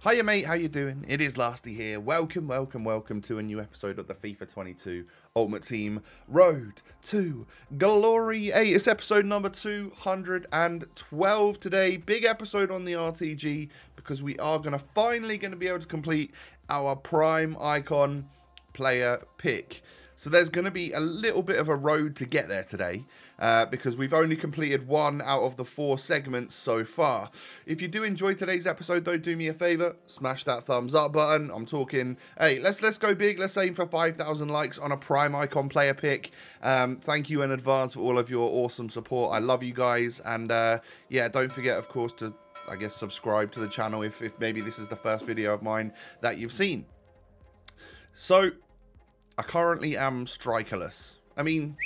Hiya mate, how you doing? It is Lasty here. Welcome to a new episode of the FIFA 22 Ultimate Team Road to Glory. Hey, it's episode number 212 today. Big episode on the RTG because we are finally going to be able to complete our Prime Icon player pick. So there's going to be a little bit of a road to get there today because we've only completed one out of the 4 segments so far. If you do enjoy today's episode though, do me a favor, smash that thumbs up button. I'm talking, hey, let's go big. Let's aim for 5,000 likes on a Prime Icon player pick. Thank you in advance for all of your awesome support. I love you guys. And yeah, don't forget, of course, to, I guess, subscribe to the channel if maybe this is the first video of mine that you've seen. So I currently am strikerless. I mean,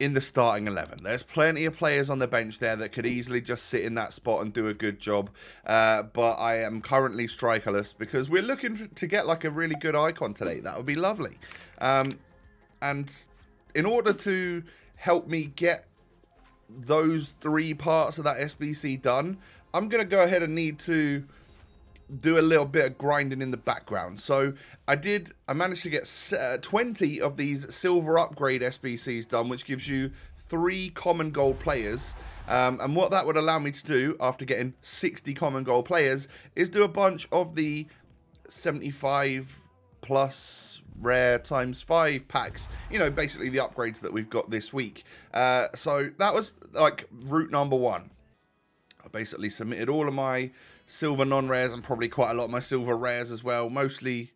in the starting 11. There's plenty of players on the bench there that could easily just sit in that spot and do a good job. But I am currently strikerless because we're looking to get like a really good icon today. That would be lovely. And in order to help me get those 3 parts of that SBC done, I'm going to go ahead and need to do a little bit of grinding in the background. So I managed to get 20 of these silver upgrade SBCs done, which gives you 3 common gold players. And what that would allow me to do after getting 60 common gold players is do a bunch of the 75 plus rare times 5 packs, you know, basically the upgrades that we've got this week. So that was like route number 1. I basically submitted all of my silver non-rares and probably quite a lot of my silver rares as well. Mostly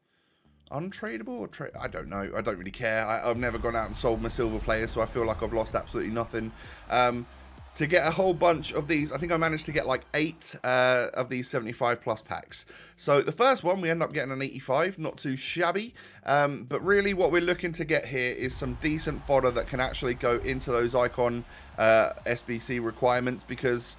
untradeable or I don't know. I don't really care. I've never gone out and sold my silver players, so I feel like I've lost absolutely nothing. To get a whole bunch of these, I think I managed to get like 8 of these 75 plus packs. So the first one, we end up getting an 85, not too shabby. But really what we're looking to get here is some decent fodder that can actually go into those icon SBC requirements, because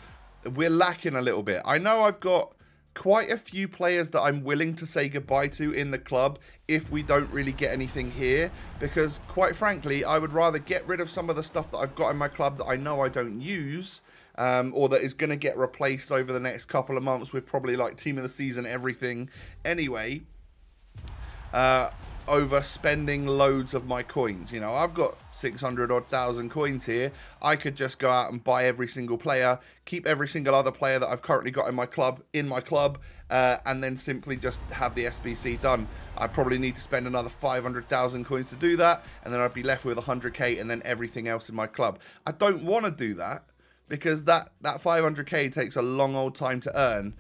we're lacking a little bit. I know I've got quite a few players that I'm willing to say goodbye to in the club if we don't really get anything here, because quite frankly I would rather get rid of some of the stuff that I've got in my club that I know I don't use, or that is going to get replaced over the next couple of months with probably like team of the season everything anyway, over spending loads of my coins. You know, I've got 600 odd thousand coins here. I could just go out and buy every single player, keep every single other player that I've currently got in my club, and then simply just have the SBC done. I probably need to spend another 500,000 coins to do that, and then I'd be left with 100k and then everything else in my club. I don't want to do that because that 500k takes a long old time to earn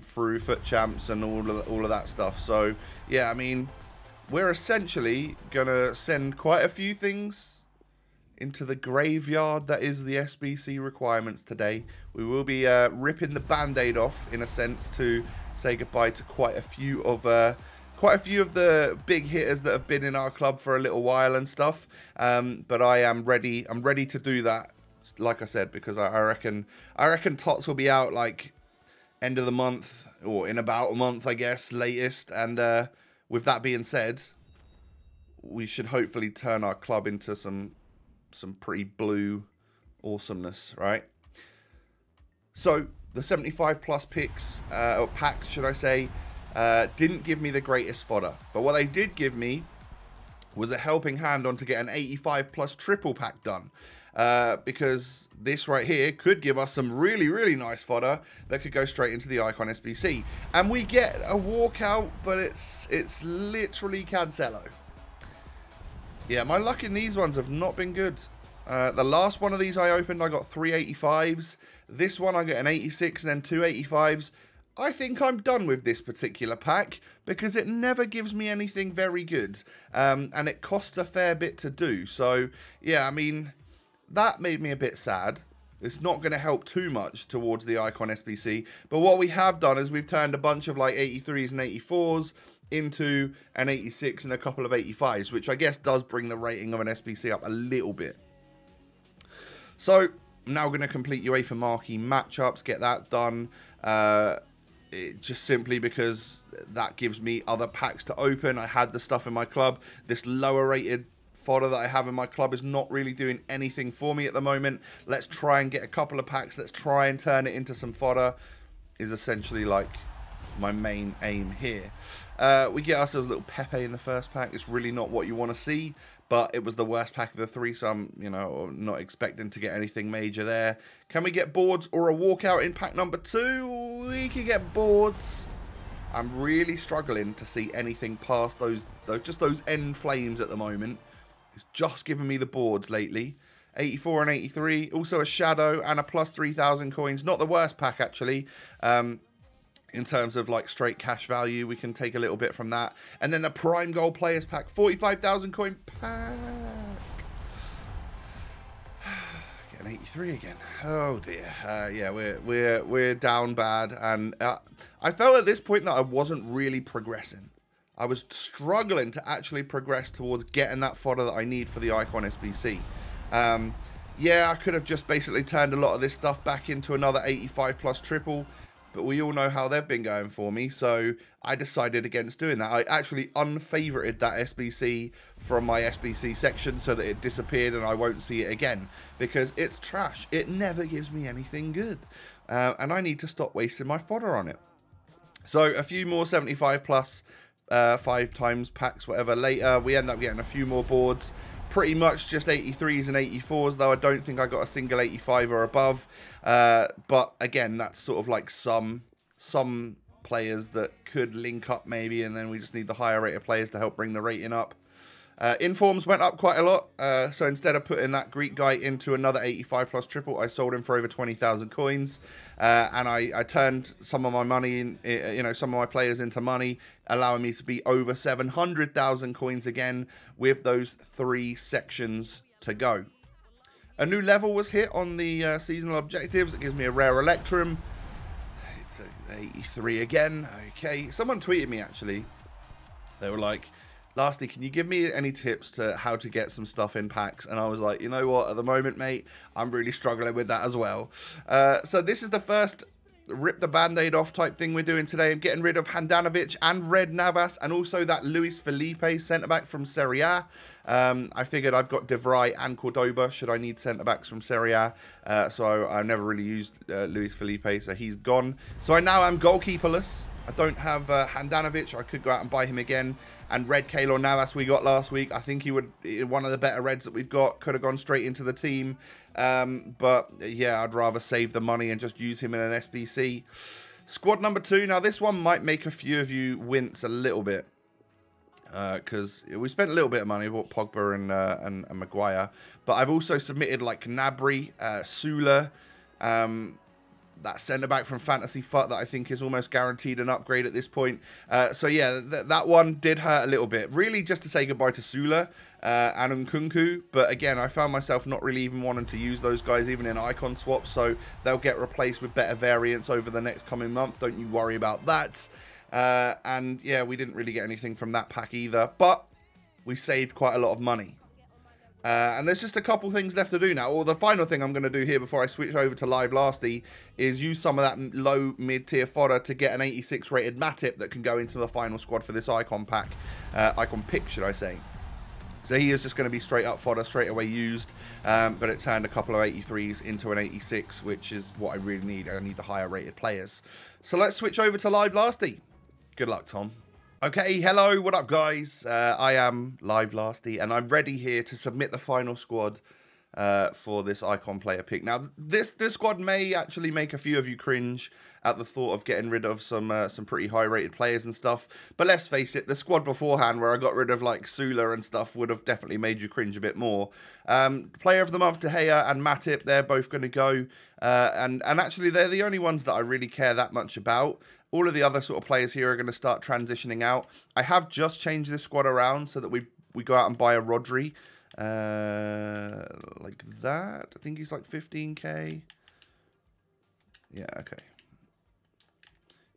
through foot champs and all of that stuff. So yeah, I mean, we're essentially going to send quite a few things into the graveyard that is the SBC requirements today. We will be ripping the band-aid off, in a sense, to say goodbye to quite a few of the big hitters that have been in our club for a little while and stuff. But I am ready. I'm ready to do that, like I said, because I reckon Tots will be out like end of the month, or in about a month, I guess, latest. And with that being said, we should hopefully turn our club into some pretty blue awesomeness, right? So the 75 plus picks, or packs, should I say, didn't give me the greatest fodder. But what they did give me was a helping hand on to get an 85 plus triple pack done. Because this right here could give us some really, really nice fodder that could go straight into the Icon SBC. And we get a walkout, but it's literally Cancelo. Yeah, my luck in these ones have not been good. The last one of these I opened, I got 3 85s. This one I get an 86 and then 2 85s. I think I'm done with this particular pack because it never gives me anything very good. And it costs a fair bit to do. So, yeah, I mean, that made me a bit sad. It's not going to help too much towards the Icon SBC. But what we have done is we've turned a bunch of like 83s and 84s into an 86 and a couple of 85s, which I guess does bring the rating of an SBC up a little bit. So I'm now going to complete UEFA marquee matchups, get that done. Just simply because that gives me other packs to open. I had the stuff in my club. This lower rated fodder that I have in my club is not really doing anything for me at the moment. Let's try and get a couple of packs. Let's try and turn it into some fodder, is essentially like my main aim here. We get ourselves a little Pepe in the first pack. It's really not what you want to see, but it was the worst pack of the three, so I'm, you know, not expecting to get anything major there. Can we get boards or a walkout in pack number 2? We can get boards. I'm really struggling to see anything past those end flames at the moment. It's just giving me the boards lately. 84 and 83. Also a shadow and a plus 3,000 coins. Not the worst pack, actually. In terms of like straight cash value, we can take a little bit from that. And then the prime gold players pack. 45,000 coin pack. Getting 83 again. Oh dear. Yeah, we're down bad. And I felt at this point that I wasn't really progressing. I was struggling to actually progress towards getting that fodder that I need for the Icon SBC. Yeah, I could have just basically turned a lot of this stuff back into another 85 plus triple, but we all know how they've been going for me, so I decided against doing that. I actually unfavorited that SBC from my SBC section so that it disappeared and I won't see it again, because it's trash. It never gives me anything good, and I need to stop wasting my fodder on it. So a few more 75 plus 5 times packs, whatever, later, we end up getting a few more boards. Pretty much just 83s and 84s, though I don't think I got a single 85 or above. But again, that's sort of like some players that could link up maybe, and then we just need the higher rated players to help bring the rating up. Informs went up quite a lot, so instead of putting that Greek guy into another 85 plus triple, I sold him for over 20,000 coins, and I turned some of my money, some of my players into money, allowing me to be over 700,000 coins again with those 3 sections to go. A new level was hit on the seasonal objectives. It gives me a rare Electrum. It's 83 again. Okay, someone tweeted me actually. They were like, "Lastly, can you give me any tips to how to get some stuff in packs?" And I was like, you know what, at the moment, mate, I'm really struggling with that as well. So this is the first rip the band-aid off type thing we're doing today. I'm getting rid of Handanovic and Red Navas, and also that Luis Felipe centre-back from Serie A. I figured I've got De Vrij and Cordoba should I need centre-backs from Serie A. So I've never really used Luis Felipe, so he's gone. So I now am goalkeeperless. I don't have Handanovic. I could go out and buy him again. And Red Keylor Navas we got last week. I think he would, one of the better Reds that we've got, could have gone straight into the team. But yeah, I'd rather save the money and just use him in an SBC. Squad number 2. Now this one might make a few of you wince a little bit. Because we spent a little bit of money. We bought Pogba and Maguire. But I've also submitted like Gnabry, Sula, that centre-back from Fantasy FUT that I think is almost guaranteed an upgrade at this point. So yeah, that one did hurt a little bit. Really just to say goodbye to Sula and Nkunku. But again, I found myself not really even wanting to use those guys even in icon swaps. So they'll get replaced with better variants over the next coming month. Don't you worry about that. And yeah, we didn't really get anything from that pack either. But we saved quite a lot of money. And there's just a couple things left to do now. Or the final thing I'm going to do here before I switch over to Live Lasty is use some of that low mid-tier fodder to get an 86 rated Matip that can go into the final squad for this icon pack. Icon pick, should I say. So he is just going to be straight up fodder, straight away used. But it turned a couple of 83s into an 86, which is what I really need. I need the higher rated players. So let's switch over to Live Lasty. Good luck, Tom. Okay, hello, what up guys? I am Live Lasty and I'm ready here to submit the final squad for this icon player pick. Now, this squad may actually make a few of you cringe at the thought of getting rid of some pretty high rated players and stuff. But let's face it, the squad beforehand where I got rid of like Sula and stuff would have definitely made you cringe a bit more. Player of the month, De Gea and Matip, they're both going to go. And actually they're the only ones that I really care that much about. All of the other sort of players here are going to start transitioning out. I have just changed this squad around so that we go out and buy a Rodri. Like that. I think he's like 15k. Yeah, okay.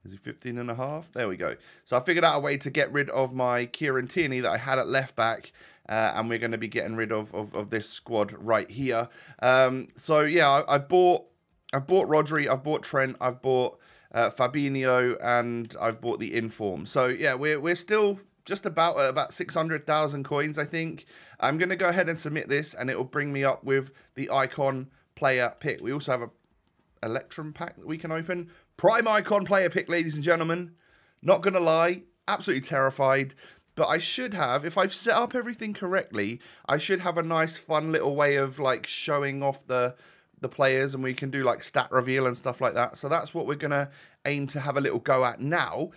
Is he 15 and a half? There we go. So I figured out a way to get rid of my Kieran Tierney that I had at left back. And we're going to be getting rid of this squad right here. So yeah, I've bought Rodri, I've bought Trent, I've bought Fabinho, and I've bought the Inform. So yeah, we're still just about 600,000 coins, I think. I'm going to go ahead and submit this, and it will bring me up with the icon player pick. We also have a Electrum pack that we can open. Prime icon player pick, ladies and gentlemen. Not going to lie, absolutely terrified. But I should have, if I've set up everything correctly, I should have a nice fun little way of like showing off the players, and we can do like stat reveal and stuff like that. So that's what we're going to aim to have a little go at now.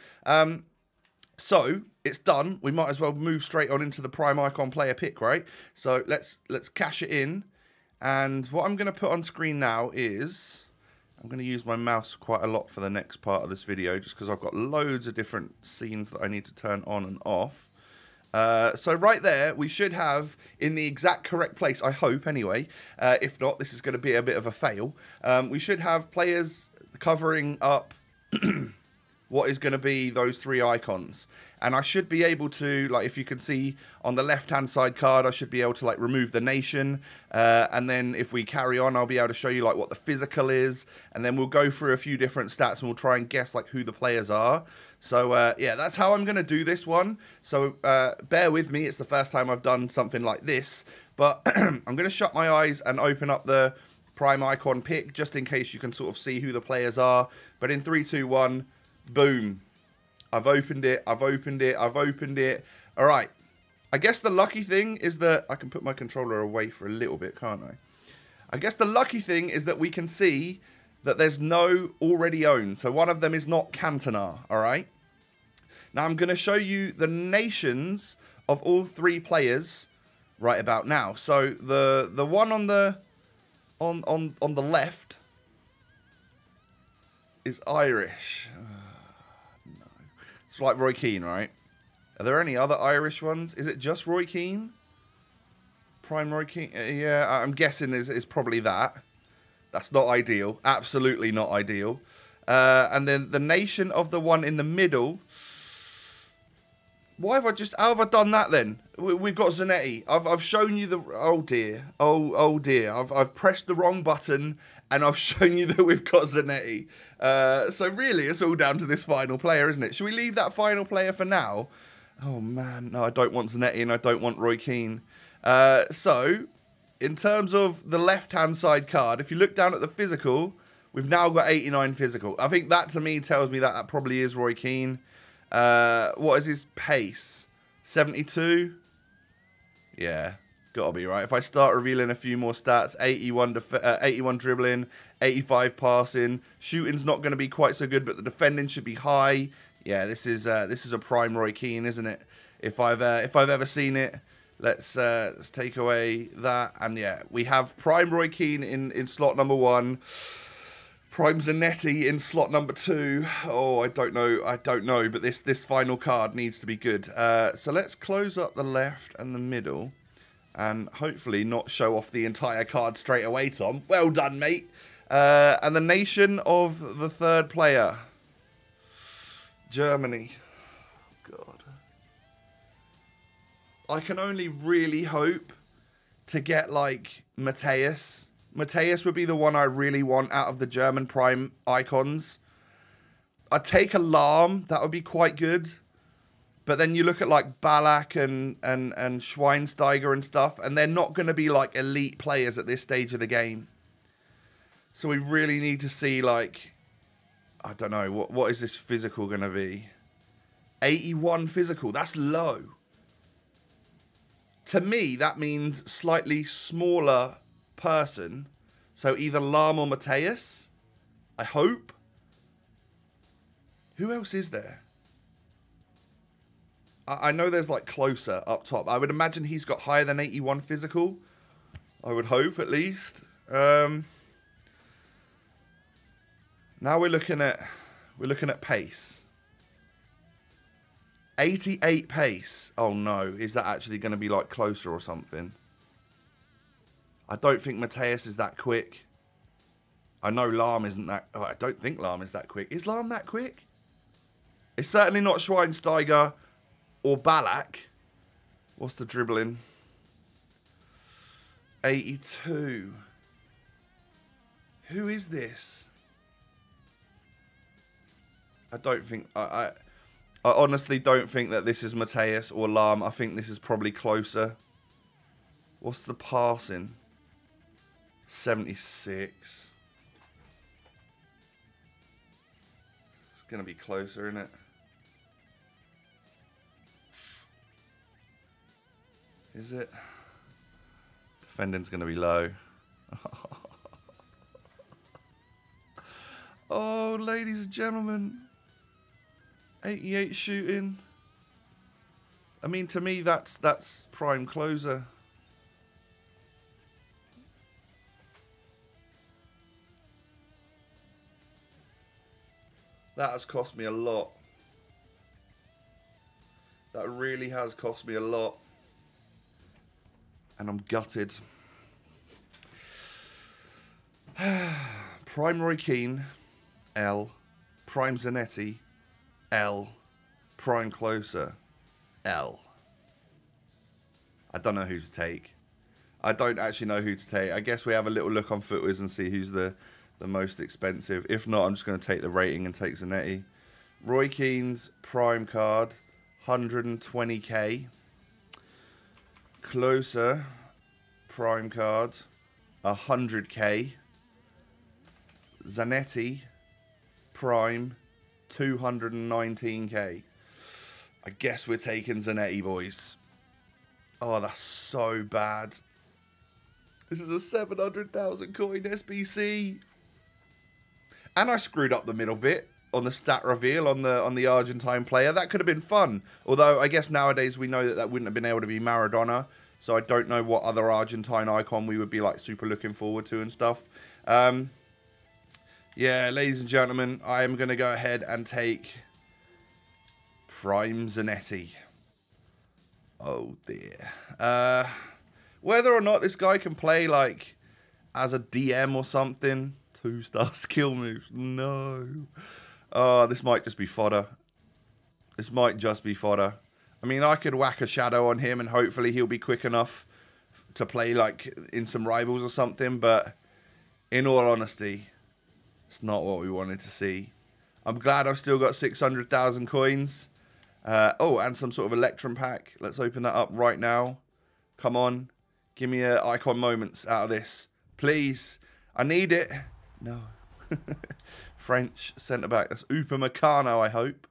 So it's done. We might as well move straight on into the Prime Icon player pick, right? So let's cash it in. And what I'm going to put on screen now is, I'm going to use my mouse quite a lot for the next part of this video, just because I've got loads of different scenes that I need to turn on and off. So right there, we should have, in the exact correct place, I hope anyway, if not, this is going to be a bit of a fail, we should have players covering up what is going to be those three icons. And I should be able to, like, if you can see on the left-hand side card, I should be able to, like, remove the nation. And then if we carry on, I'll be able to show you, like, what the physical is. And then we'll go through a few different stats and we'll try and guess, like, who the players are. So, yeah, that's how I'm going to do this one. So, bear with me. It's the first time I've done something like this. But I'm going to shut my eyes and open up the Prime Icon pick, just in case you can sort of see who the players are. But in 3, 2, 1... boom. I've opened it. I've opened it. I've opened it. All right. I guess the lucky thing is that I can put my controller away for a little bit, can't I? I guess the lucky thing is that we can see that there's no already owned. So one of them is not Cantona. All right. Now I'm going to show you the nations of all three players right about now. So the one on the left is Irish. It's like Roy Keane, right? Are there any other Irish ones? Is it just Roy Keane? Prime Roy Keane? Yeah, I'm guessing is probably that. That's not ideal. Absolutely not ideal. And then the nation of the one in the middle. Why have I just... how have I done that then? We've got Zanetti. I've shown you the... oh dear. Oh dear. I've pressed the wrong button and I've shown you that we've got Zanetti. So really, it's all down to this final player, isn't it? Should we leave that final player for now? Oh man, no, I don't want Zanetti and I don't want Roy Keane. So, in terms of the left-hand side card, if you look down at the physical, we've now got 89 physical. I think that to me tells me that that probably is Roy Keane. What is his pace? 72? Yeah, gotta be right. If I start revealing a few more stats, 81 dribbling, 85 passing, shooting's not going to be quite so good, but the defending should be high. Yeah, this is a prime Roy Keane, isn't it? If I've ever seen it. Let's take away that, and yeah, we have prime Roy Keane in slot number 1. Prime Zanetti in slot number 2. Oh, I don't know, but this final card needs to be good. So let's close up the left and the middle, and hopefully not show off the entire card straight away, Tom. Well done, mate. And the nation of the third player, Germany. God. I can only really hope to get, like, Mateus. Mateus would be the one I really want out of the German prime icons. I'd take a Lahm. That would be quite good. But then you look at, like, Ballack and Schweinsteiger and stuff, and they're not going to be, like, elite players at this stage of the game. So we really need to see, like, I don't know, what is this physical going to be? 81 physical. That's low. To me, that means slightly smaller person. So either Lahm or Mateus. I hope. Who else is there? I know there's, like, closer up top. I would imagine he's got higher than 81 physical. I would hope, at least. Now we're looking at pace. 88 pace. Oh no, is that actually going to be, like, closer or something? I don't think Mateus is that quick. I know Lahm isn't that... oh, I don't think Lahm is that quick. Is Lahm that quick? It's certainly not Schweinsteiger or Ballack. What's the dribbling? 82. Who is this? I don't think... I honestly don't think that this is Mateus or Lahm. I think this is probably closer. What's the passing? 76. It's going to be closer, isn't it? Is it? Defending's going to be low. Oh, ladies and gentlemen. 88 shooting. I mean, to me, that's prime closer. That has cost me a lot. That really has cost me a lot. And I'm gutted. Prime Roy Keane, L. Prime Zanetti, L. Prime Closer, L. I don't know who to take. I don't actually know who to take. I guess we have a little look on Footwiz and see who's the most expensive. If not, I'm just going to take the rating and take Zanetti. Roy Keane's Prime card, 120k. Closer, Prime card, 100k. Zanetti, Prime, 219k. I guess we're taking Zanetti, boys. Oh, that's so bad. This is a 700,000 coin SBC. And I screwed up the middle bit on the stat reveal on the Argentine player. That could have been fun. Although, I guess nowadays we know that wouldn't have been able to be Maradona. So I don't know what other Argentine icon we would be like super looking forward to and stuff. Yeah, ladies and gentlemen, I am going to go ahead and take Prime Zanetti. Oh, dear. Whether or not this guy can play, like, as a DM or something. 2-star skill moves. No. Oh, this might just be fodder. This might just be fodder. I mean, I could whack a shadow on him and hopefully he'll be quick enough to play, like, in some rivals or something. But, in all honesty, it's not what we wanted to see. I'm glad I've still got 600,000 coins. Oh, and some sort of Electrum pack. Let's open that up right now. Come on. Give me a icon moments out of this. Please. I need it. No. French centre-back. That's Upamecano, I hope.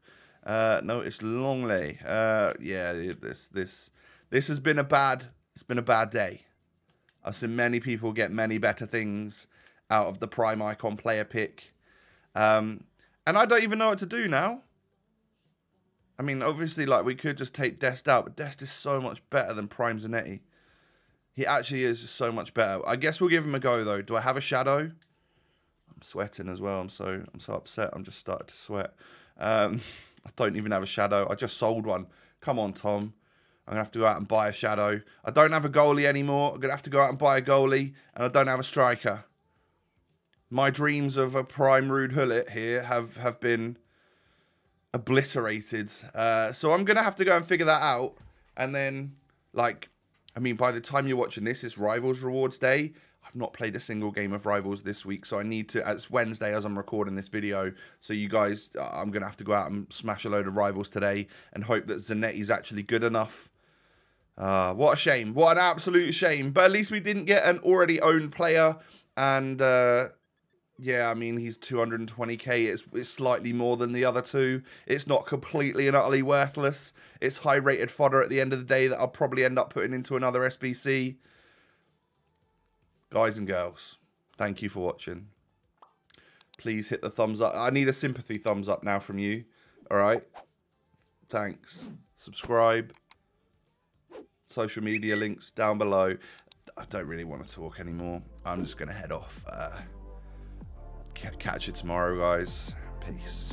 No, it's Longley. Yeah, this has been a bad... It's been a bad day. I've seen many people get many better things out of the Prime Icon player pick. And I don't even know what to do now. I mean, obviously, like, we could just take Dest out, but Dest is so much better than Prime Zanetti. He actually is just so much better. I guess we'll give him a go, though. Do I have a shadow? I'm sweating as well. I'm so upset. I'm just starting to sweat. I don't even have a shadow. I just sold one. Come on, Tom. I'm going to have to go out and buy a shadow. I don't have a goalie anymore. I'm going to have to go out and buy a goalie, and I don't have a striker. My dreams of a Prime Ruud Gullit here have been obliterated. So I'm going to have to go and figure that out. And then, like, I mean, by the time you're watching this, it's Rivals Rewards Day. I've not played a single game of Rivals this week, so I need to... It's Wednesday as I'm recording this video, so you guys... I'm going to have to go out and smash a load of Rivals today and hope that Zanetti's actually good enough. What a shame. What an absolute shame. But at least we didn't get an already owned player, and... yeah, I mean, he's 220k. It's slightly more than the other two. It's not completely and utterly worthless. It's high-rated fodder at the end of the day that I'll probably end up putting into another SBC. Guys and girls, thank you for watching. Please hit the thumbs up. I need a sympathy thumbs up now from you. All right? Thanks. Subscribe. Social media links down below. I don't really want to talk anymore. I'm just going to head off. Catch you tomorrow, guys. Peace.